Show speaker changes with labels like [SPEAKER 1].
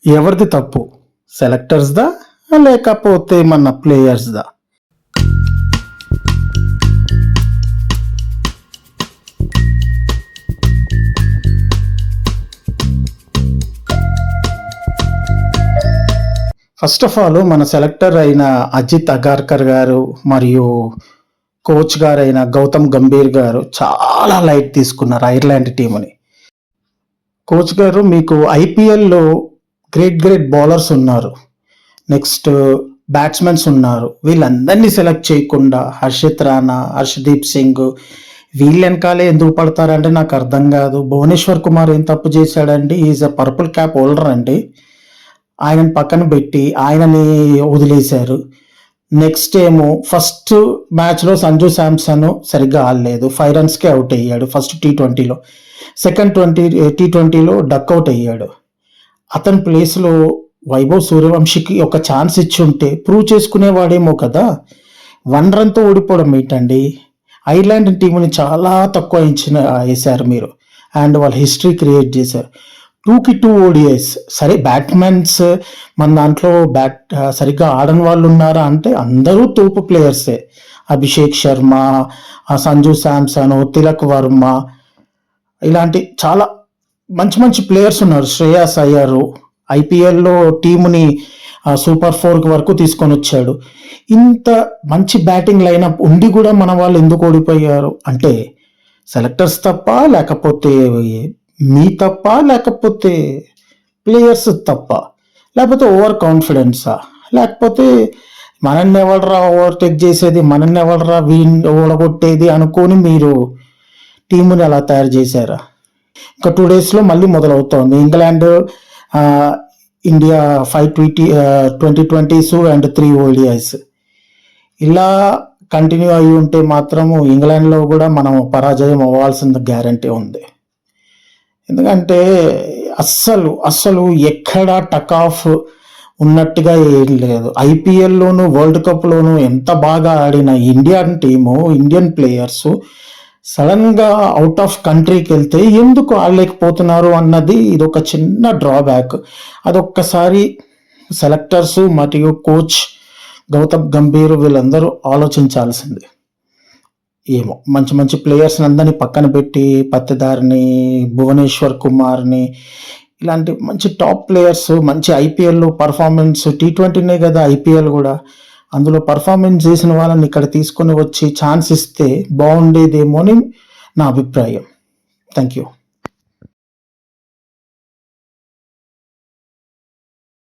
[SPEAKER 1] ఎవరిది తప్పు? సెలెక్టర్స్‌దా? లేకపోతే మన ప్లేయర్స్‌దా? ఫస్ట్ ఆఫ్ ఆల్ మన సెలెక్టర్ అయిన అజిత్ అగార్కర్ గారు మరియు కోచ్ గారైన గౌతమ్ గంభీర్ గారు చాలా లైట్ తీసుకున్నారు ఐర్లాండ్ టీముని. కోచ్ గారు మీకు ఐపీఎల్‌లో గ్రేట్ బౌలర్స్ ఉన్నారు. నెక్స్ట్ బ్యాట్స్‌మెన్స్ ఉన్నారు. వీళ్ళందరినీ సెలెక్ట్ చేయకుండా హర్షిత్ రాణా, హర్షదీప్ సింగ్ వీళ్ళ వెనకాలే ఎందుకు పడతారంటే నాకు అర్థం కాదు. భువనేశ్వర్ కుమార్ ఏం తప్పు చేశాడండి? Is a purple cap holder అండి. ఆయనని పక్కన పెట్టి ఆయనని వదిలేశారు. నెక్స్ట్ ఏమో ఫస్ట్ మ్యాచ్లో సంజు శాంసన్ సరిగ్గా ఆడలేదు, 5 రన్స్కే అవుట్ అయ్యాడు ఫస్ట్ టీ20లో. సెకండ్ టీ20లో డక్అవుట్ అయ్యాడు. అతని ప్లేస్లో వైభవ్ సూర్యవంశీకి ఒక ఛాన్స్ ఇచ్చి ఉంటే ప్రూవ్ చేసుకునేవాడేమో కదా. 1 రన్తో ఓడిపోవడం ఏంటండి? ఐర్లాండ్ టీంని చాలా తక్కువ వేశారు మీరు, అండ్ వాళ్ళు హిస్టరీ క్రియేట్ చేశారు. 2కి 2 ఓడిఐస్. సరే బ్యాట్మెన్స్ మన దాంట్లో సరిగ్గా ఆడని వాళ్ళు ఉన్నారా అంటే అందరూ తోపు ప్లేయర్సే. అభిషేక్ శర్మ, సంజు శాంసన్, తిలక్ వర్మ, ఇలాంటి చాలా మంచి ప్లేయర్స్ ఉన్నారు. శ్రేయాస్ అయ్యారు ఐపీఎల్లో టీముని సూపర్ 4 వరకు తీసుకొని వచ్చాడు. ఇంత మంచి బ్యాటింగ్ లైనప్ ఉండి కూడా మన వాళ్ళు ఎందుకు ఓడిపోయారు అంటే సెలెక్టర్స్ తప్ప, లేకపోతే మీ తప్ప, లేకపోతే ప్లేయర్స్ తప్ప, లేకపోతే ఓవర్ కాన్ఫిడెన్సా, లేకపోతే మనల్ని ఎవడరా ఓవర్టేక్ చేసేది, మనల్ని ఎవడరా ఓడగొట్టేది అనుకొని మీరు టీముని అలా తయారు చేశారా? ఇంకా 2 డేస్లో మళ్ళీ మొదలవుతోంది. England India 5 T20s and 3 ODIs. ఇలా కంటిన్యూ అయి ఉంటే మాత్రము ఇంగ్లాండ్లో కూడా మనం పరాజయం అవ్వాల్సిన గ్యారంటీ ఉంది. ఎందుకంటే అస్సలు ఎక్కడా టక్ ఆఫ్ ఉన్నట్టుగా ఏం లేదు. ఐపీఎల్లోను వరల్డ్ కప్లోను ఎంత బాగా ఆడిన ఇండియన్ టీము, ఇండియన్ ప్లేయర్స్ సడన్గా అవుట్ ఆఫ్ కంట్రీకి వెళ్తే ఎందుకు ఆడలేకపోతున్నారు అన్నది ఇదొక చిన్న డ్రాబ్యాక్. అదొక్కసారి సెలెక్టర్స్ మరియు కోచ్ గౌతమ్ గంభీర్ వీళ్ళందరూ ఆలోచించాల్సింది. ఏమో మంచి ప్లేయర్స్ని అందరినీ పక్కన పెట్టి పత్తెదారిని, భువనేశ్వర్ కుమార్ని, ఇలాంటి మంచి టాప్ ప్లేయర్స్ మంచి ఐపీఎల్లో పర్ఫార్మెన్స్, టీ20నే కదా ఐపీఎల్ కూడా, అందులో పర్ఫార్మెన్స్ చేసిన వాళ్ళని ఇక్కడ తీసుకొని వచ్చి ఛాన్స్ ఇస్తే బాగుండేదేమో అని నా అభిప్రాయం. Thank you.